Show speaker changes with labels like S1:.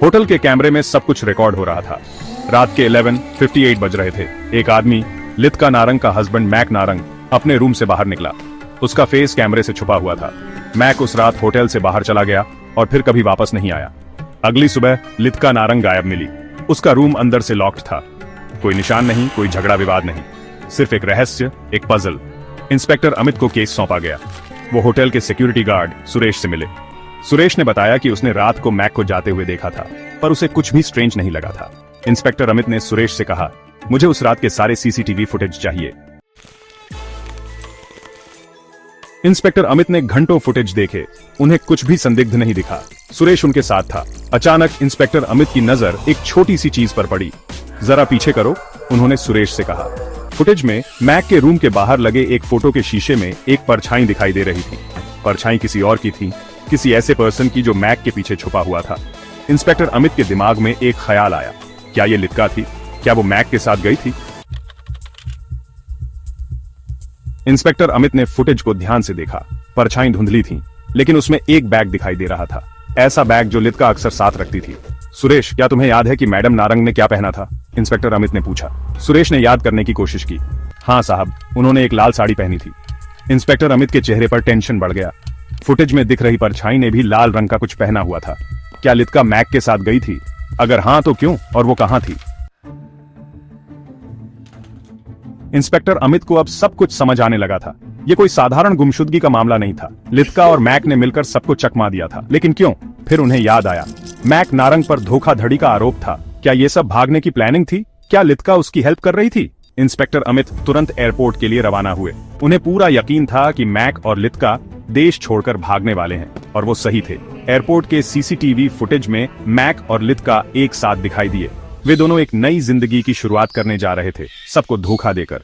S1: Hotel के कैमरे में सब कुछ रिकॉर्ड हो रहा था। रात के 11:58 बज रहे थे। एक आदमी, लित्का नारंग का हस्बैंड मैक नारंग, अपने रूम से बाहर निकला। उसका फेस कैमरे से छुपा हुआ था। मैक उस रात होटल से बाहर चला गया और फिर कभी वापस नहीं आया। अगली सुबह लित्का नारंग गायब मिली। उसका रूम अंदर से लॉक्ड था। कोई निशान नहीं, कोई झगड़ा विवाद नहीं, सिर्फ एक रहस्य, एक पजल। इंस्पेक्टर अमित को केस सौंपा गया। वो होटल के सिक्योरिटी गार्ड सुरेश से मिले। सुरेश ने बताया कि उसने रात को मैक को जाते हुए देखा था, पर उसे कुछ भी स्ट्रेंज नहीं लगा था। इंस्पेक्टर अमित ने सुरेश से कहा, मुझे उस रात के सारे सीसीटीवी फुटेज चाहिए। इंस्पेक्टर अमित ने घंटों फुटेज देखे, उन्हें कुछ भी संदिग्ध नहीं दिखा। सुरेश उनके साथ था। अचानक इंस्पेक्टर अमित की नजर एक छोटी सी चीज पर पड़ी। जरा पीछे करो, उन्होंने सुरेश से कहा। फुटेज में मैक के रूम के बाहर लगे एक फोटो के शीशे में एक परछाई दिखाई दे रही थी। परछाई किसी और की थी, किसी ऐसे पर्सन की जो मैक के पीछे छुपा हुआ था। इंस्पेक्टर अमित के दिमाग में एक ख्याल आया, क्या ये लित्का थी? क्या वो मैक के साथ गई थी? इंस्पेक्टर अमित ने फुटेज को ध्यान से देखा। परछाई धुंधली थी, लेकिन उसमें एक बैग दिखाई दे रहा था, ऐसा बैग जो लित्का अक्सर साथ रखती थी। सुरेश, क्या तुम्हें याद है कि मैडम नारंग ने क्या पहना था? इंस्पेक्टर अमित ने पूछा। सुरेश ने याद करने की कोशिश की। हाँ साहब, उन्होंने एक लाल साड़ी पहनी थी। इंस्पेक्टर अमित के चेहरे पर टेंशन बढ़ गया। फुटेज में दिख रही परछाई ने भी लाल रंग का कुछ पहना हुआ था। क्या लित्का मैक के साथ गई थी? अगर हाँ तो क्यों, और वो कहां थी? इंस्पेक्टर अमित को अब सब कुछ समझ आने लगा था। ये कोई साधारण गुमशुदगी का मामला नहीं था। लित्का और मैक ने मिलकर सबको चकमा दिया था, लेकिन क्यों? फिर उन्हें याद आया, मैक नारंग पर धोखाधड़ी का आरोप था। क्या ये सब भागने की प्लानिंग थी? क्या लित्का उसकी हेल्प कर रही थी? इंस्पेक्टर अमित तुरंत एयरपोर्ट के लिए रवाना हुए। उन्हें पूरा यकीन था कि मैक और लित्का देश छोड़कर भागने वाले हैं, और वो सही थे। एयरपोर्ट के सीसीटीवी फुटेज में मैक और लित्का एक साथ दिखाई दिए। वे दोनों एक नई जिंदगी की शुरुआत करने जा रहे थे, सबको धोखा देकर।